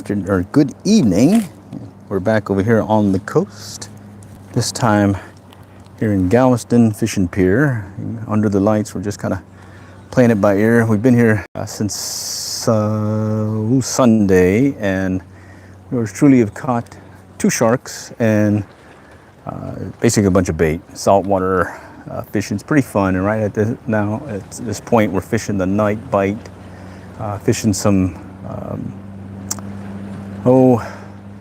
afternoon or good evening. We're back over here on the coast. This time here in Galveston Fishing Pier. Under the lights, we're just kind of playing it by ear. We've been here since Sunday, and we truly have caught 2 sharks and basically a bunch of bait. Saltwater fishing is pretty fun, and right at this point, we're fishing the night bite, fishing some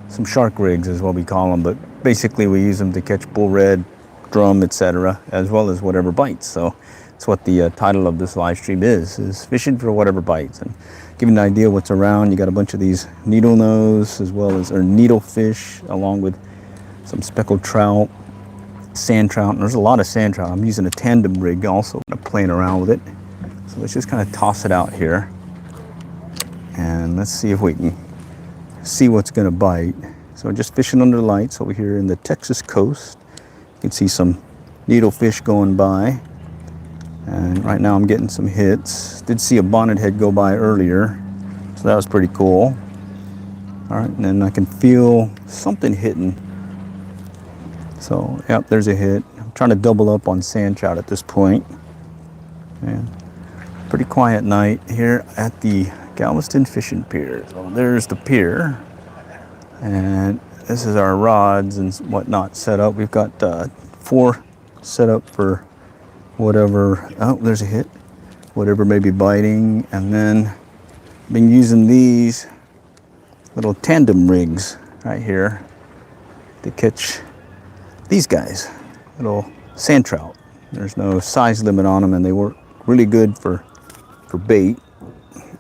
some shark rigs is what we call them, but basically we use them to catch bull red, drum, etc., as well as whatever bites. So that's what the title of this live stream is fishing for whatever bites. And give you an idea what's around, you got a bunch of these needle nose as well as needle fish, along with some speckled trout, sand trout, and there's a lot of sand trout. I'm using a tandem rig also, playing around with it. So let's just kind of toss it out here, and let's see if we can see what's going to bite. So just fishing under the lights over here in the Texas coast. You can see some needlefish going by, and right now I'm getting some hits. Did see a bonnethead go by earlier, so that was pretty cool. All right, and then I can feel something hitting. So yep, there's a hit. I'm trying to double up on sand trout at this point. And pretty quiet night here at the Galveston Fishing Pier. So there's the pier, and this is our rods and whatnot set up. We've got 4 set up for whatever. Oh, there's a hit. Whatever may be biting, and then been using these little tandem rigs right here to catch these guys, little sand trout. There's no size limit on them, and they work really good for bait.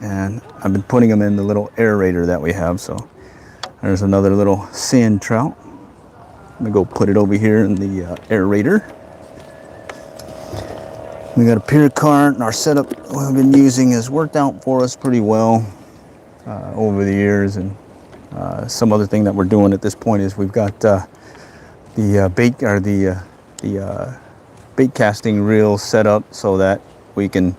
And I've been putting them in the little aerator that we have. So there's another little sand trout. I'm gonna go put it over here in the aerator. We got a pier cart, and our setup we've been using has worked out for us pretty well over the years. And some other thing that we're doing at this point is we've got the bait casting reel set up so that we can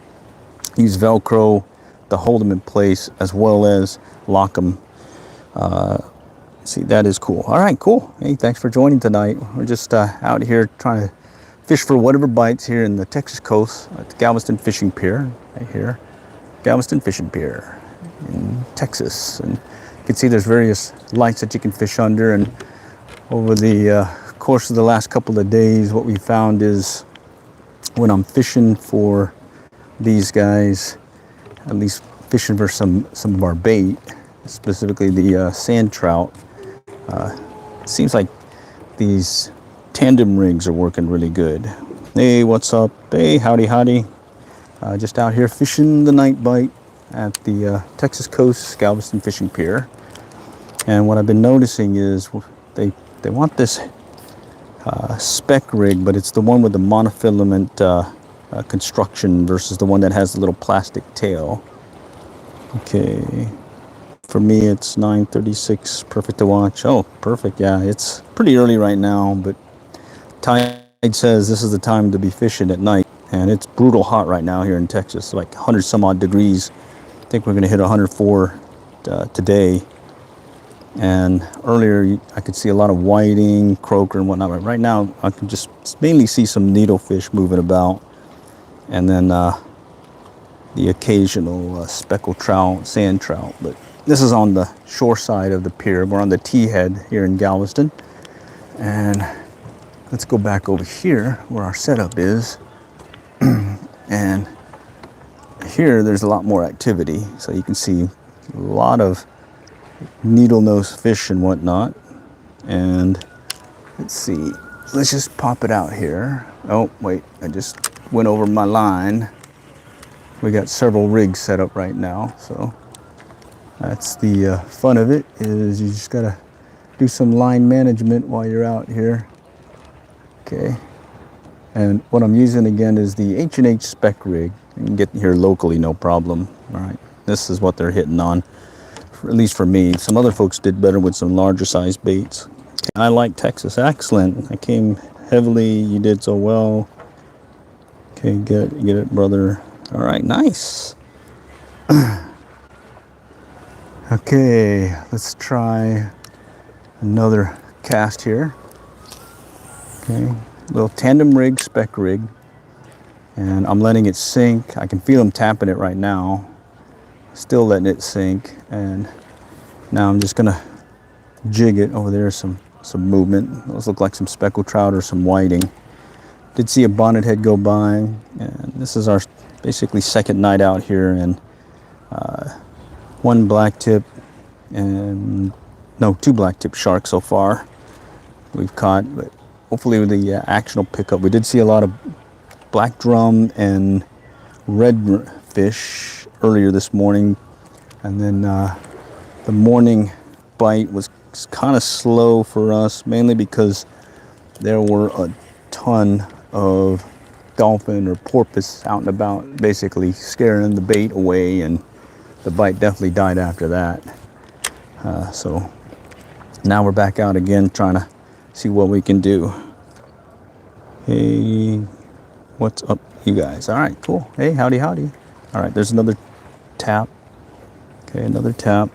use Velcro to hold them in place as well as lock them. See, that is cool. All right, cool. Hey, thanks for joining tonight. We're just out here trying to fish for whatever bites here in the Texas coast at the Galveston Fishing Pier, right here. Galveston Fishing Pier in Texas. And you can see there's various lights that you can fish under, and over the course of the last couple of days, what we found is when I'm fishing for these guys, at least fishing for some of our bait, specifically the sand trout, it seems like these tandem rigs are working really good. Hey, what's up? Hey, howdy. Just out here fishing the night bite at the Texas coast Galveston Fishing Pier. And what I've been noticing is they want this spec rig, but it's the one with the monofilament construction versus the one that has the little plastic tail. Okay, for me it's 9:36, perfect to watch. Oh, perfect. Yeah, it's pretty early right now, but tide says this is the time to be fishing at night, and it's brutal hot right now here in Texas, like 100 some odd degrees. I think we're gonna hit 104 today. And earlier I could see a lot of whiting, croaker, and whatnot. But right now I can just mainly see some needlefish moving about, and then the occasional speckled trout, sand trout. But this is on the shore side of the pier. We're on the T-head here in Galveston. And let's go back over here where our setup is. And here there's a lot more activity. So you can see a lot of needle nose fish and whatnot. And let's see, let's just pop it out here. Oh wait, I just went over my line. We got several rigs set up right now, so that's the fun of it, is you just gotta do some line management while you're out here. Okay, and what I'm using again is the H&H spec rig. You can get here locally, no problem. All right, this is what they're hitting on, at least for me. Some other folks did better with some larger size baits. I like Texas. Excellent. I came heavily. You did so well. Okay, get it, brother. All right, nice. Okay, let's try another cast here. Okay, little tandem rig, spec rig, and I'm letting it sink. I can feel him tapping it right now. Still letting it sink, and now I'm just gonna jig it. Over there, some movement. Those look like some speckled trout or some whiting. Did see a bonnet head go by, and this is our basically second night out here, and one black tip and no, two black tip sharks so far we've caught, but hopefully with the action will pick up. We did see a lot of black drum and red fish earlier this morning, and then the morning bite was kind of slow for us, mainly because there were a ton of dolphin or porpoise out and about, basically scaring the bait away, and the bite definitely died after that. So now we're back out again, trying to see what we can do. Hey, what's up, you guys? All right, cool. Hey, howdy, howdy. All right, there's another tap. Okay, another tap.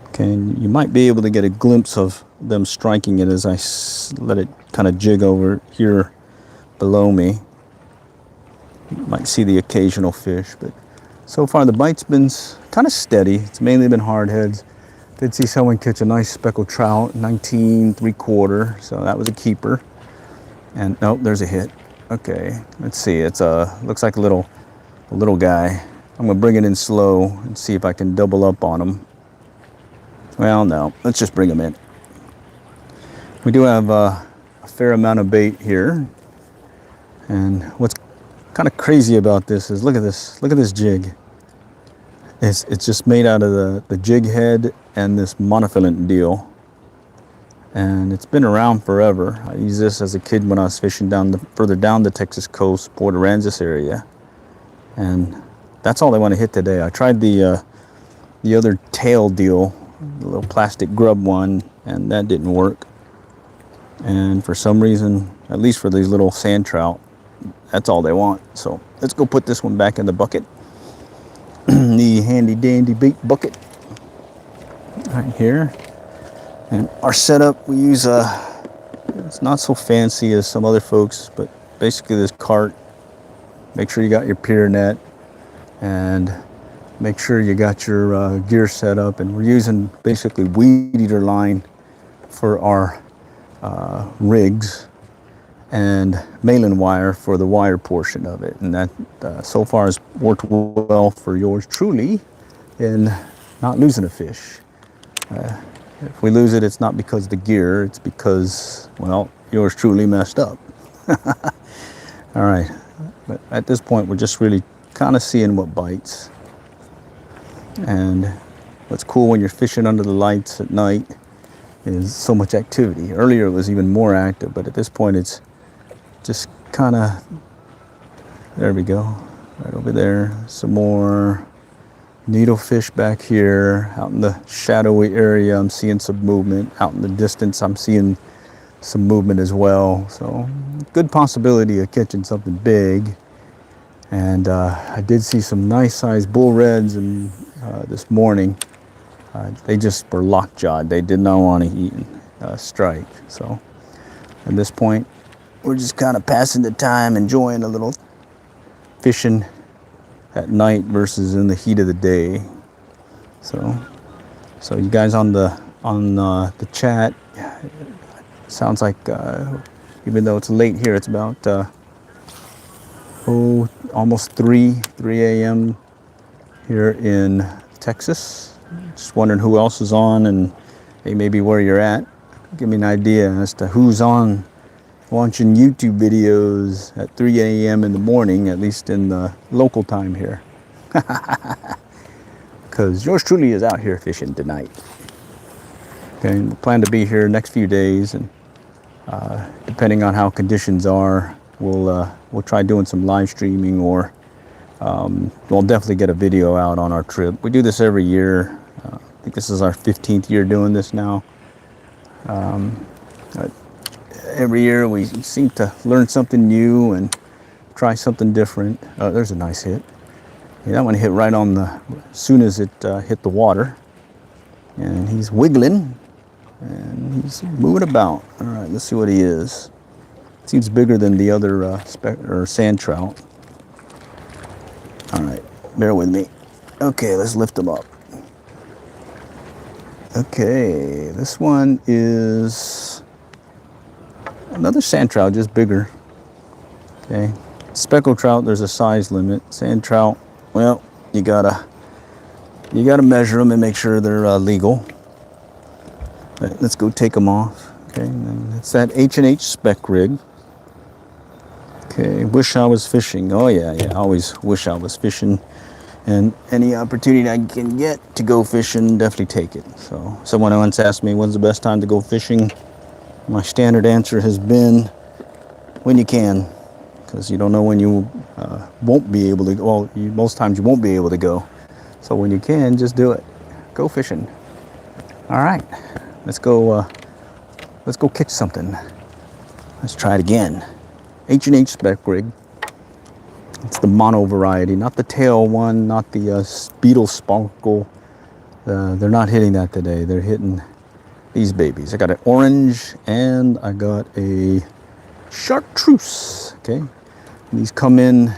Okay, and you might be able to get a glimpse of them striking it as I let it kind of jig over here below me. You might see the occasional fish, but so far the bite's been kind of steady. It's mainly been hardheads. Did see someone catch a nice speckled trout, 19 3/4, so that was a keeper. And nope, there's a hit. Okay, let's see. It's looks like a little guy. I'm gonna bring it in slow and see if I can double up on him. Well, no, let's just bring him in. We do have a fair amount of bait here, and what's kind of crazy about this is look at this jig. It's just made out of the jig head and this monofilament deal, and it's been around forever. I used this as a kid when I was fishing further down the Texas coast, Port Aransas area, and that's all I want to hit today. I tried the other tail deal, the little plastic grub one, and that didn't work. And for some reason, at least for these little sand trout, that's all they want. So let's go put this one back in the bucket. The handy dandy bait bucket right here. And our setup, we use it's not so fancy as some other folks, but basically this cart. Make sure you got your pier net, and make sure you got your gear set up. And we're using basically weed eater line for our rigs, and malin wire for the wire portion of it, and that so far has worked well for yours truly in not losing a fish. If we lose it, it's not because of the gear, it's because, well, yours truly messed up. All right, but at this point we're just really kind of seeing what bites. And what's cool when you're fishing under the lights at night is so much activity. Earlier it was even more active, but at this point it's just kind of, there we go, right over there. Some more needlefish back here. Out in the shadowy area, I'm seeing some movement. Out in the distance, I'm seeing some movement as well. So good possibility of catching something big. And I did see some nice sized bull reds and this morning. They just were lockjawed. They did not want to eat strike. So at this point, we're just kind of passing the time, enjoying a little fishing at night versus in the heat of the day. So you guys on the chat, sounds like even though it's late here, it's about almost 3 a.m. here in Texas. Just wondering who else is on, and hey, maybe where you're at. Give me an idea as to who's on watching YouTube videos at 3 a.m. in the morning, at least in the local time here. Because yours truly is out here fishing tonight. Okay, we plan to be here next few days, and depending on how conditions are, we'll try doing some live streaming, or we'll definitely get a video out on our trip. We do this every year. I think this is our 15th year doing this now. Every year we seem to learn something new and try something different. There's a nice hit. Yeah, that one hit right on the, as soon as it hit the water. And he's wiggling, and he's moving about. All right, let's see what he is. Seems bigger than the other sand trout. All right, bear with me. Okay, let's lift him up. Okay, this one is another sand trout, just bigger. Okay, speckled trout, there's a size limit. Sand trout, well, you gotta measure them and make sure they're legal. Right, let's go take them off. Okay, and it's that H&H spec rig. Okay, wish I was fishing. Oh yeah, I always wish I was fishing. And any opportunity I can get to go fishing, definitely take it. So someone once asked me, when's the best time to go fishing? My standard answer has been, when you can. Because you don't know when you won't be able to, well, most times you won't be able to go. So when you can, just do it. Go fishing. All right, let's go catch something. Let's try it again. H&H spec rig. It's the mono variety, not the tail one, not the beetle sparkle. They're not hitting that today. They're hitting these babies. I got an orange and I got a chartreuse. Okay, and these come in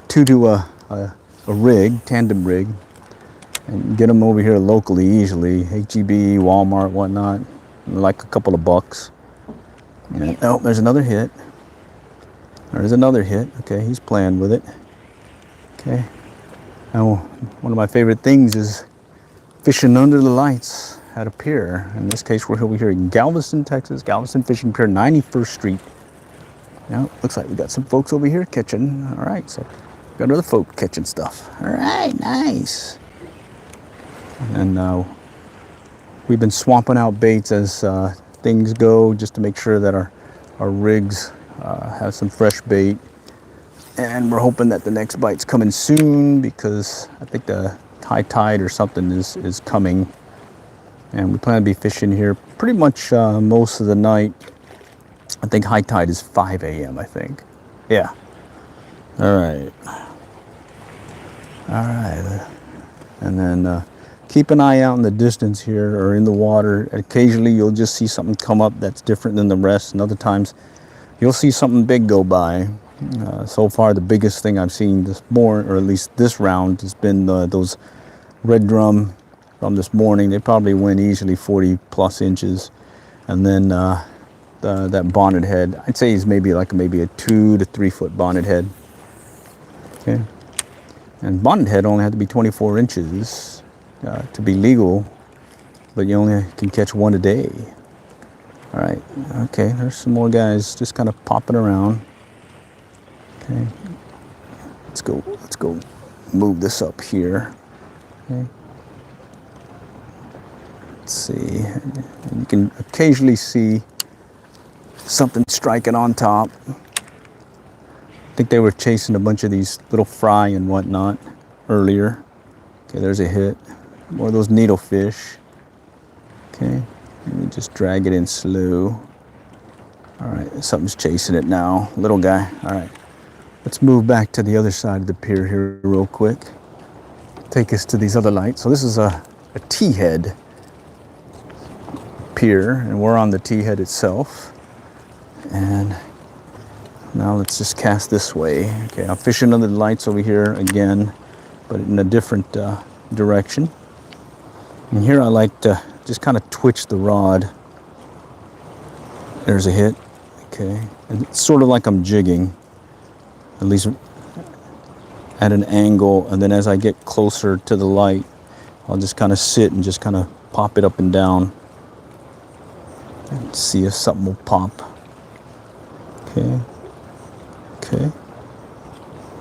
two to a rig, tandem rig, and get them over here locally easily. H-E-B, Walmart, whatnot, like a couple of bucks. And, oh, there's another hit. There's another hit. Okay, he's playing with it. Okay. Now, one of my favorite things is fishing under the lights at a pier. In this case, we're over here in Galveston, Texas. Galveston Fishing Pier, 91st Street. Now, looks like we got some folks over here catching. All right, so got other folk catching stuff. All right, nice. And we've been swapping out baits as things go, just to make sure that our rigs have some fresh bait, and we're hoping that the next bite's coming soon, because I think the high tide or something is coming, and we plan to be fishing here pretty much most of the night. I think high tide is 5 a.m. I think. Yeah. All right. And then keep an eye out in the distance here or in the water. Occasionally you'll just see something come up that's different than the rest, and other times you'll see something big go by. So far, the biggest thing I've seen this morning, or at least this round, has been those red drum from this morning. They probably went easily 40 plus inches. And then that bonnet head, I'd say is maybe a 2 to 3 foot bonnet head. Okay. And bonnet head only had to be 24 inches to be legal, but you only can catch one a day. All right, okay, there's some more guys just kind of popping around. Okay, let's go move this up here. Okay. Let's see, you can occasionally see something striking on top. I think they were chasing a bunch of these little fry and whatnot earlier. Okay, there's a hit. More of those needlefish. Okay. Let me just drag it in slow. All right, something's chasing it now. Little guy. All right, let's move back to the other side of the pier here real quick. Take us to these other lights. So this is a T-head pier, and we're on the T-head itself. And now let's just cast this way. Okay, I'm fishing under the lights over here again, but in a different direction. And here I like to just kind of twitch the rod. There's a hit. Okay, and it's sort of like I'm jigging, at least at an angle, and then as I get closer to the light, I'll just kind of sit and just kind of pop it up and down and see if something will pop. Okay,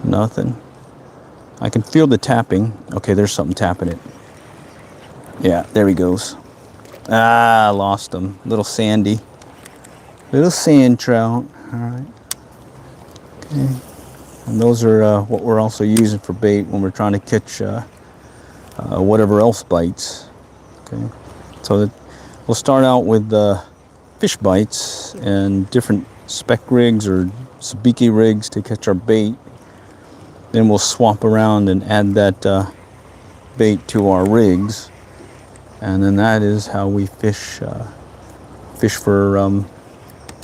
nothing. I can feel the tapping. Okay, there's something tapping it. Yeah, there he goes. Ah, I lost him. Little sandy. Little sand trout. All right. Okay. And those are what we're also using for bait when we're trying to catch whatever else bites. Okay. So we'll start out with fish bites and different spec rigs or sabiki rigs to catch our bait. then we'll swap around and add that bait to our rigs, and then that is how we fish for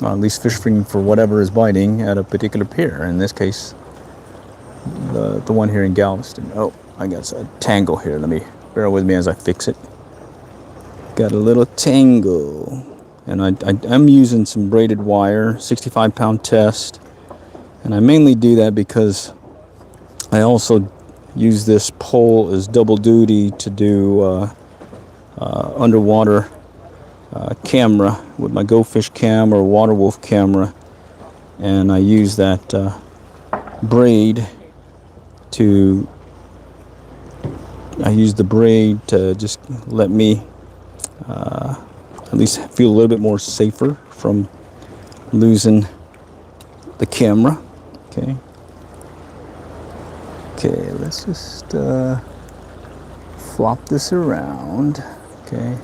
at least fishing for whatever is biting at a particular pier. In this case, the one here in Galveston. Oh, I got a tangle here. Let me bear with me as I fix it. Got a little tangle, and I'm using some braided wire, 65-pound test, and I mainly do that because I also use this pole as double duty to do underwater camera with my Go Fish Cam or Water Wolf camera, and I use that braid to just let me at least feel a little bit more safer from losing the camera. Okay, let's just flop this around. Okay.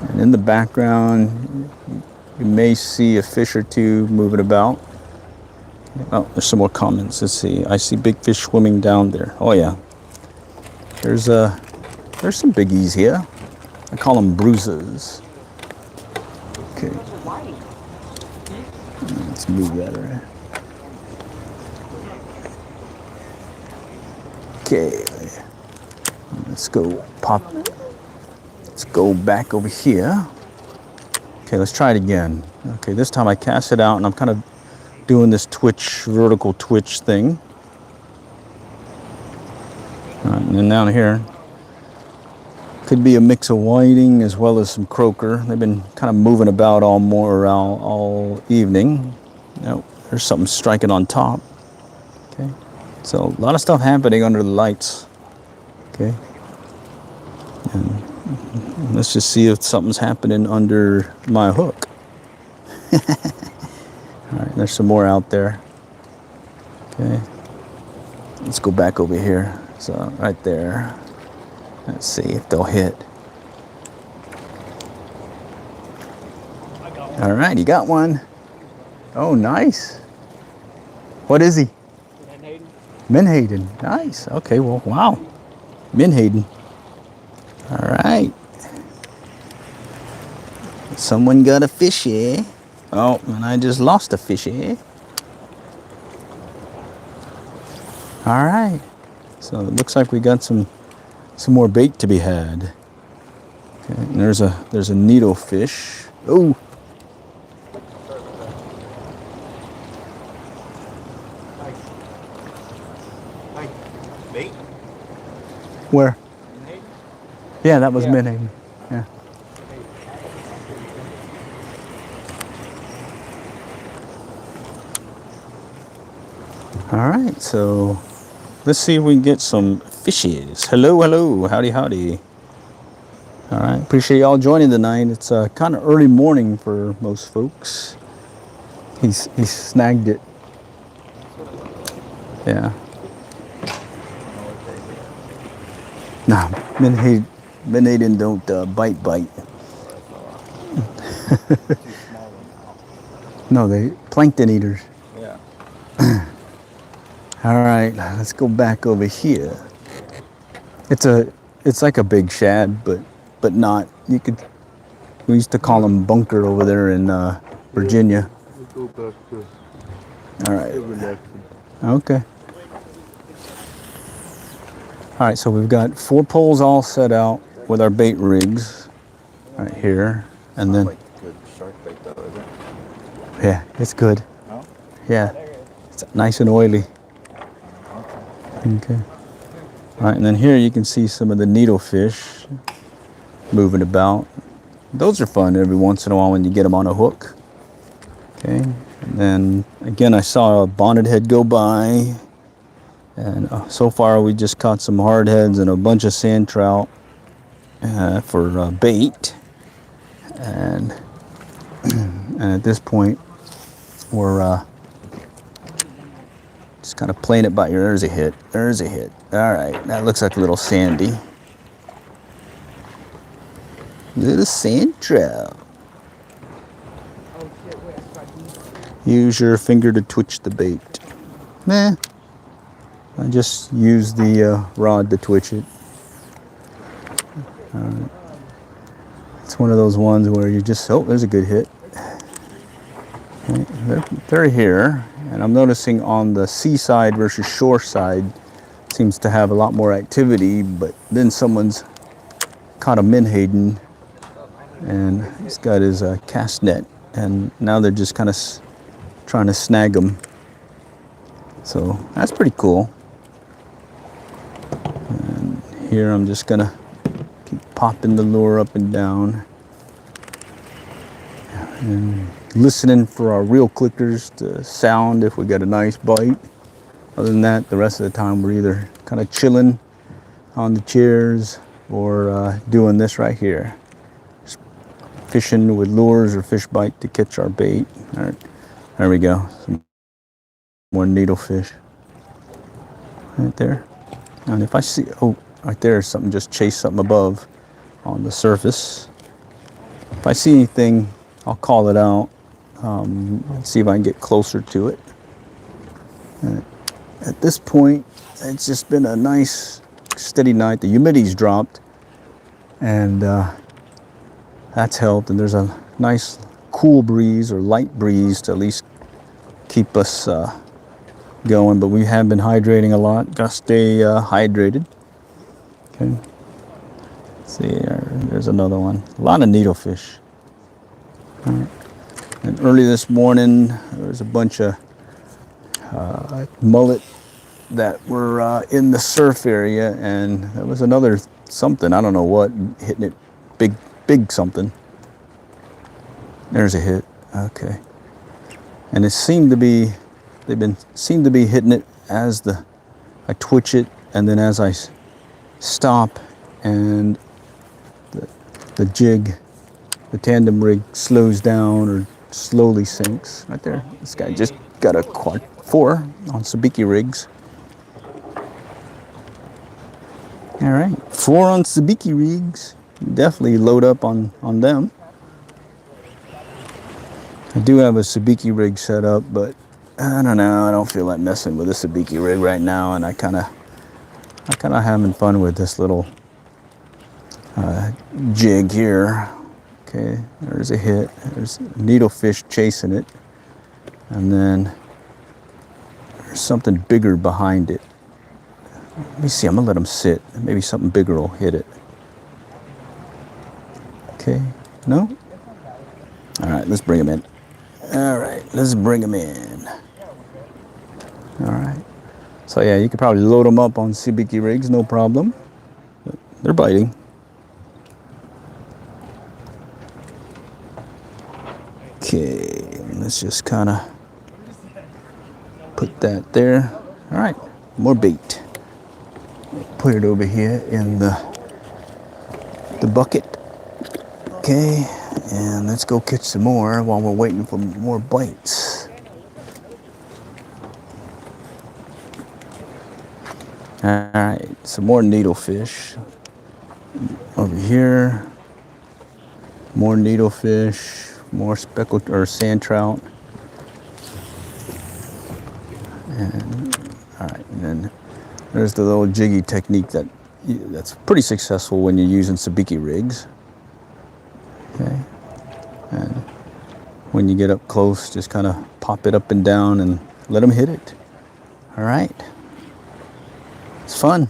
And in the background, you may see a fish or two moving about. Oh, there's some more comments. Let's see. I see big fish swimming down there. Oh yeah. There's some biggies here. I call them bruises. Okay. Let's move that around. Okay. Let's go pop. Let's go back over here. Okay, let's try it again. Okay, this time I cast it out and I'm kind of doing this vertical twitch thing. All right, and then down here, could be a mix of whiting as well as some croaker. They've been kind of moving about all evening. Oh, there's something striking on top. Okay, so a lot of stuff happening under the lights. Okay, and let's just see if something's happening under my hook. All right, there's some more out there. Okay, let's go back over here. So right there. Let's see if they'll hit. All right, you got one. Oh, nice. What is he? Menhaden. Nice. Okay, well, wow. Menhaden. All right. Someone got a fishy. Oh, and I just lost a fishy. All right. So it looks like we got some more bait to be had. Okay, and there's a needlefish. Oh. Bait? Where? Yeah, that was Menhaden. Yeah. All right, so let's see if we can get some fishies. Hello, hello, howdy, howdy. All right, appreciate y'all joining tonight. It's kind of early morning for most folks. He snagged it. Yeah. Nah, Menhaden don't bite. No, they plankton eaters. Yeah. All right, let's go back over here. It's like a big shad, but not. We used to call them bunker over there in Virginia. Go back to All right. Okay. All right, so we've got 4 poles all set out with our bait rigs right here, and then. Good shark bait though, is it? Yeah, it's good. No? Yeah, it's nice and oily. Okay. All right, and then here you can see some of the needlefish moving about. Those are fun every once in a while when you get them on a hook. Okay, and then again I saw a bonnet head go by, and so far we just caught some hard heads and a bunch of sand trout for bait, and at this point we're just kind of playing it by ear. There's a hit. All right, that looks like a little sandy. Little sand trout. Use your finger to twitch the bait. Nah, I just use the rod to twitch it. It's one of those ones where you just, oh, there's a good hit. Okay, they're here, and I'm noticing on the seaside versus shore side seems to have a lot more activity, but then someone's caught a menhaden, and he's got his cast net, and now they're just kind of trying to snag him. So that's pretty cool. And here I'm just gonna keep popping the lure up and down and listening for our reel clickers to sound if we get a nice bite. Other than that, the rest of the time we're either kind of chilling on the chairs or doing this right here. Just fishing with lures or fish bite to catch our bait. All right, there we go. Some more needlefish right there. And if I see, oh, right there, something just chased something above on the surface. If I see anything, I'll call it out and see if I can get closer to it. And at this point, it's just been a nice, steady night. The humidity's dropped, and that's helped. And there's a nice cool breeze or light breeze to at least keep us going. But we have been hydrating a lot. Gotta stay hydrated. Okay. Let's see, there's another one. A lot of needlefish. All right. And early this morning, there was a bunch of mullet that were in the surf area, and there was another something, I don't know what, hitting it, big something. There's a hit. Okay. And it seemed to be, seemed to be hitting it as I twitch it, and then as I stop, and the jig, the tandem rig slows down or slowly sinks. Right there. This guy just got a quad 4 on sabiki rigs. All right, 4 on sabiki rigs. Definitely load up on them. I do have a sabiki rig set up, but I don't know. I don't feel like messing with a sabiki rig right now, and I kind of having fun with this little jig here. Okay, there's a hit. There's needlefish chasing it, and then there's something bigger behind it. Let me see. I'm gonna let them sit. Maybe something bigger will hit it. Okay, no. All right, let's bring him in. All right, let's bring him in. All right. So yeah, you could probably load them up on sabiki rigs, no problem. But they're biting. Okay, let's just kind of put that there. All right, more bait. Put it over here in the bucket. Okay, and let's go catch some more while we're waiting for more bites. All right, some more needlefish over here. More needlefish. More speckled or sand trout. And all right, and then there's the little jiggy technique that's pretty successful when you're using sabiki rigs. Okay, and when you get up close, just kind of pop it up and down and let them hit it. All right, it's fun.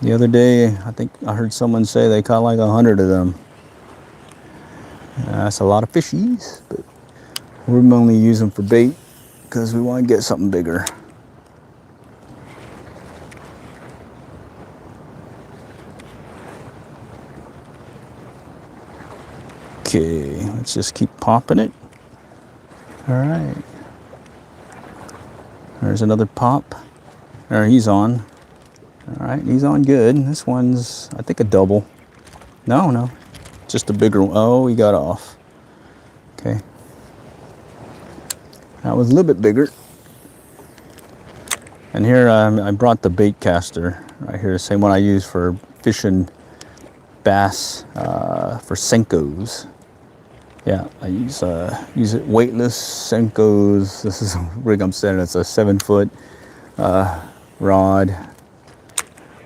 The other day, I think I heard someone say they caught like 100 of them. That's a lot of fishies, but we're only using them for bait because we want to get something bigger. Okay, let's just keep popping it. All right. There's another pop. There, he's on. All right, he's on good. This one's, I think, a double. No. Just a bigger one. Oh, he got off. Okay. That was a little bit bigger. And here I brought the bait caster right here, the same one I use for fishing bass for Senkos. Yeah, I use it weightless Senko's. This is a rig I'm setting. It's a 7-foot rod,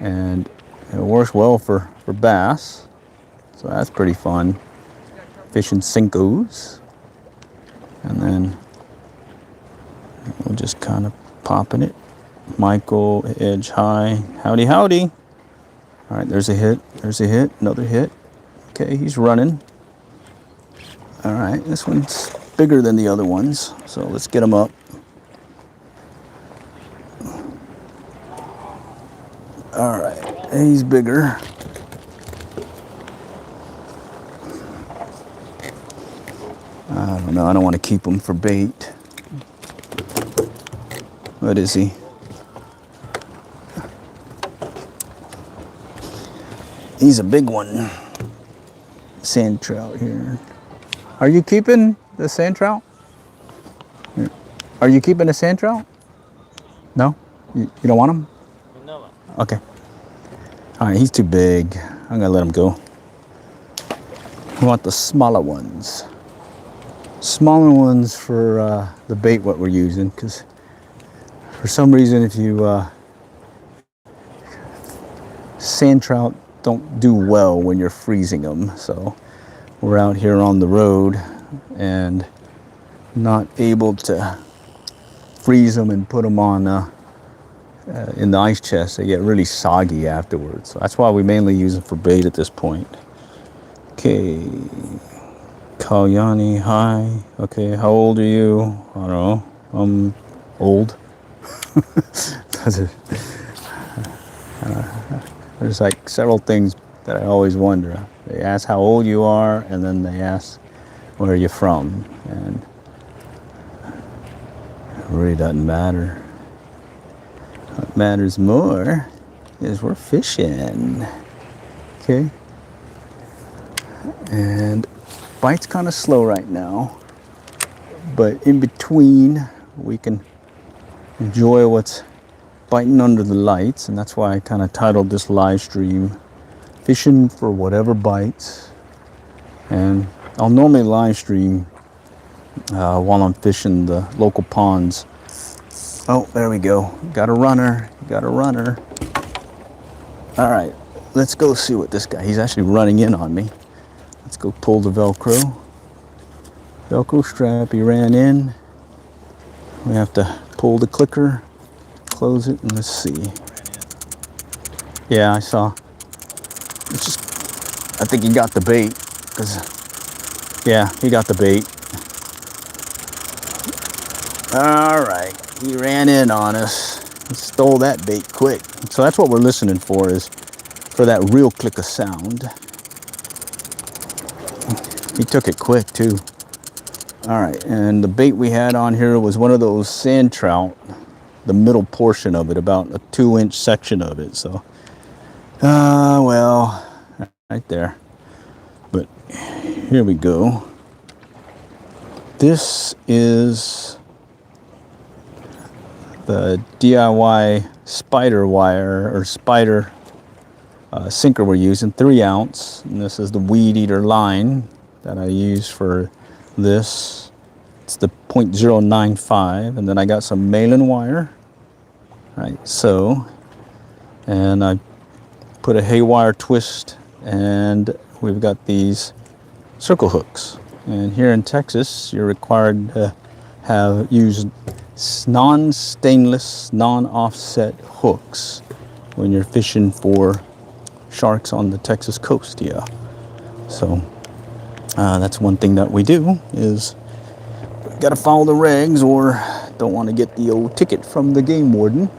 and it works well for bass. So that's pretty fun. Fishing Senko's, and then we'll just kind of popping it. Michael, edge high. Howdy, howdy. All right, there's a hit. There's a hit. Another hit. Okay, he's running. All right, this one's bigger than the other ones, so let's get him up. All right, he's bigger. I don't know, I don't want to keep him for bait. What is he? He's a big one. Sand trout here. Are you keeping the sand trout? Are you keeping the sand trout? No? You don't want him? No. Okay. All right, he's too big. I'm gonna let him go. We want the smaller ones. Smaller ones for the bait what we're using, because for some reason if you sand trout don't do well when you're freezing them. So we're out here on the road and not able to freeze them and put them on in the ice chest. They get really soggy afterwards. So that's why we mainly use them for bait at this point. Okay, Kalyani, hi. Okay, how old are you? I don't know. I'm old. There's like several things that I always wonder. They ask how old you are, and then they ask where you're from, and it really doesn't matter. What matters more is we're fishing. Okay. And bite's kind of slow right now, but in between we can enjoy what's biting under the lights, and that's why I kind of titled this live stream Fishing for Whatever Bites. And I'll normally live stream while I'm fishing the local ponds. Oh, there we go. Got a runner. Got a runner. All right, let's go see what this guy, he's actually running in on me. Let's go pull the Velcro. Velcro strap, he ran in. We have to pull the clicker, close it, and let's see. Yeah, I saw. It's just, I think he got the bait, because, yeah, he got the bait. All right, he ran in on us. He stole that bait quick. So that's what we're listening for, is for that real click of sound. He took it quick too. All right, and the bait we had on here was one of those sand trout, the middle portion of it, about a 2-inch section of it. So, well, right there. But here we go. This is the DIY spider wire, or spider sinker we're using, 3 ounce. And this is the weed eater line that I use for this. It's the 0.095, and then I got some malin wire, right? So, and I put a haywire twist, and we've got these circle hooks. And here in Texas, you're required to use non-stainless, non-offset hooks when you're fishing for sharks on the Texas coast. Yeah, so that's one thing that we do, is got to follow the regs, or don't want to get the old ticket from the game warden.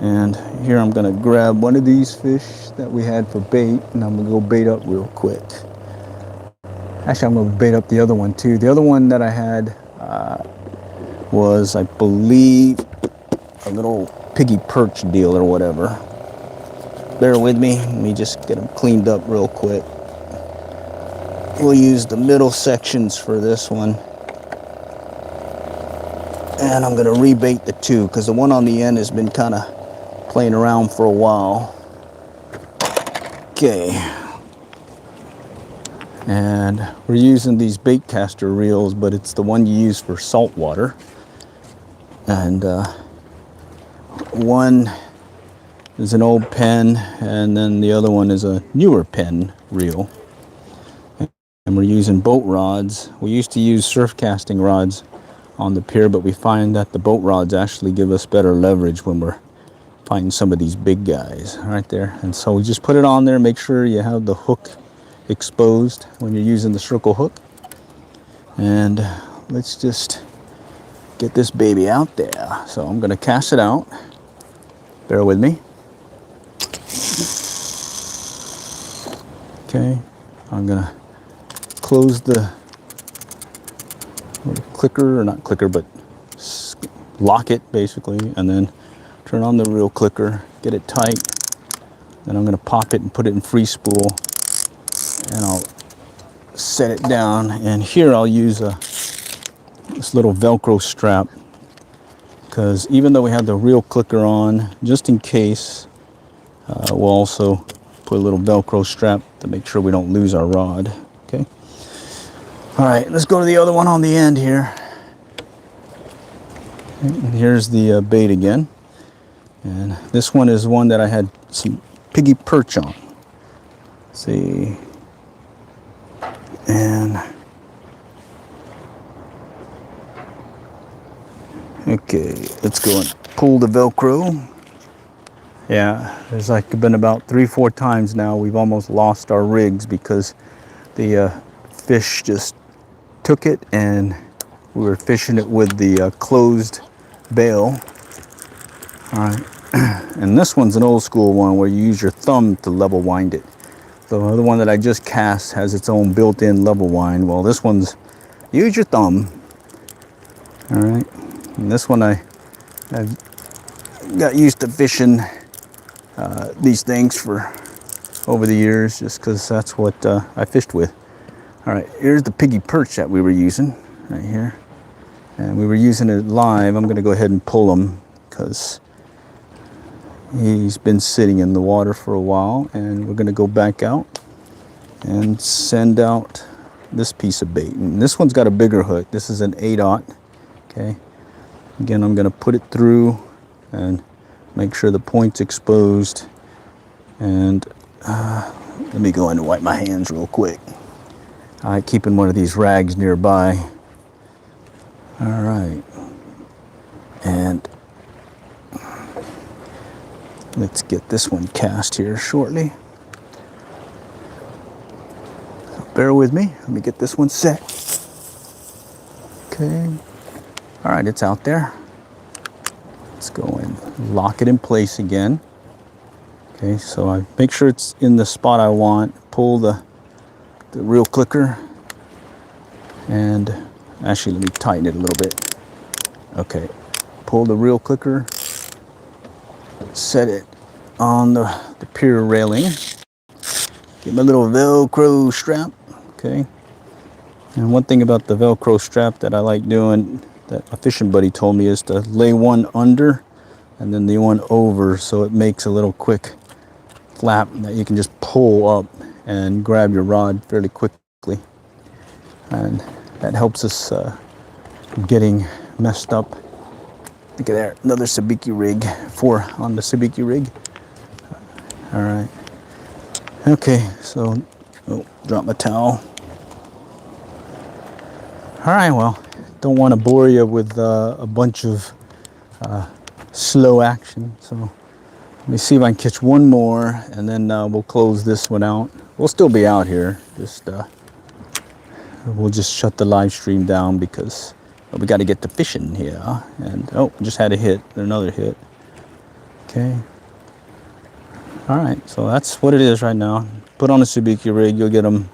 And here I'm gonna grab one of these fish that we had for bait, and I'm gonna go bait up real quick. Actually, I'm gonna bait up the other one too. The other one that I had was, I believe, a little piggy perch deal or whatever. Bear with me. Let me just get them cleaned up real quick. We'll use the middle sections for this one. And I'm gonna rebait the two, because the one on the end has been kind of playing around for a while. Okay. And we're using these bait caster reels, but it's the one you use for salt water. And one is an old pen, and then the other one is a newer pen reel. And we're using boat rods. We used to use surf casting rods on the pier, but we find that the boat rods actually give us better leverage when we're fighting some of these big guys right there. And so we just put it on there, make sure you have the hook exposed when you're using the circle hook. And let's just get this baby out there. So I'm gonna cast it out. Bear with me. Okay, I'm gonna close the clicker, or not clicker, but lock it basically, and then turn on the reel clicker, get it tight. Then I'm gonna pop it and put it in free spool, and I'll set it down. And here I'll use this little Velcro strap, because even though we have the reel clicker on, just in case, we'll also put a little Velcro strap to make sure we don't lose our rod. Okay. All right, let's go to the other one on the end here. And here's the bait again. And this one is one that I had some piggy perch on. Let's see. And okay, let's go and pull the Velcro. Yeah, there's like been about 3-4 times now we've almost lost our rigs because the fish just took it, and we were fishing it with the closed bail. All right, and this one's an old school one where you use your thumb to level wind it. The other one that I just cast has its own built-in level wind. Well, this one's use your thumb. All right, and this one I've got used to fishing these things for over the years, just because that's what I fished with. All right, here's the piggy perch that we were using right here, and we were using it live. I'm going to go ahead and pull him because he's been sitting in the water for a while, and we're going to go back out and send out this piece of bait. And this one's got a bigger hook. This is an 8/0. Okay, again, I'm going to put it through and make sure the point's exposed. And let me go in and wipe my hands real quick. I like keeping one of these rags nearby. All right, and let's get this one cast here shortly. So bear with me. Let me get this one set. Okay. All right, it's out there. Let's go and lock it in place again. Okay, so I make sure it's in the spot I want. Pull the reel clicker, and actually let me tighten it a little bit. Okay, pull the reel clicker, set it on the pier railing. Get my little Velcro strap. Okay, and one thing about the Velcro strap that I like doing, that a fishing buddy told me, is to lay one under and then the one over, so it makes a little quick flap that you can just pull up and grab your rod fairly quickly. And that helps us getting messed up. Look at there, another sabiki rig, 4 on the sabiki rig. All right. Okay, so, oh, drop my towel. All right, well, don't want to bore you with a bunch of slow action. So let me see if I can catch one more, and then we'll close this one out. We'll still be out here. Just we'll just shut the live stream down because we got to get to fishing here. And oh, just had a hit, another hit. Okay. All right, so that's what it is right now. Put on a sabiki rig, you'll get them.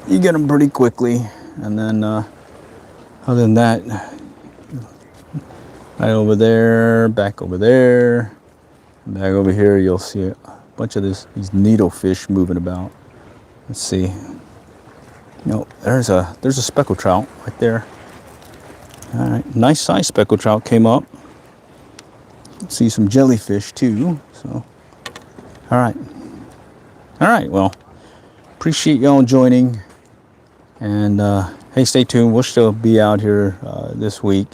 You get them pretty quickly, and then other than that, right over there, back over there, back over here, you'll see a bunch of these needlefish moving about. Let's see. No, there's a speckled trout right there. All right, nice size speckled trout came up. See some jellyfish too. So, all right, well, appreciate y'all joining. And hey, stay tuned. We'll still be out here this week.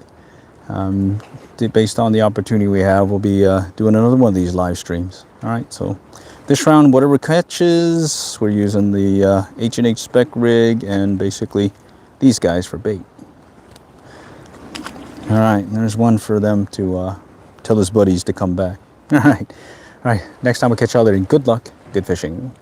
Based on the opportunity we have, we'll be doing another one of these live streams. All right, so this round, whatever catches, we're using the H&H spec rig and basically these guys for bait. All right, there's one for them to tell his buddies to come back. All right, next time we'll catch y'all there. Good luck, good fishing.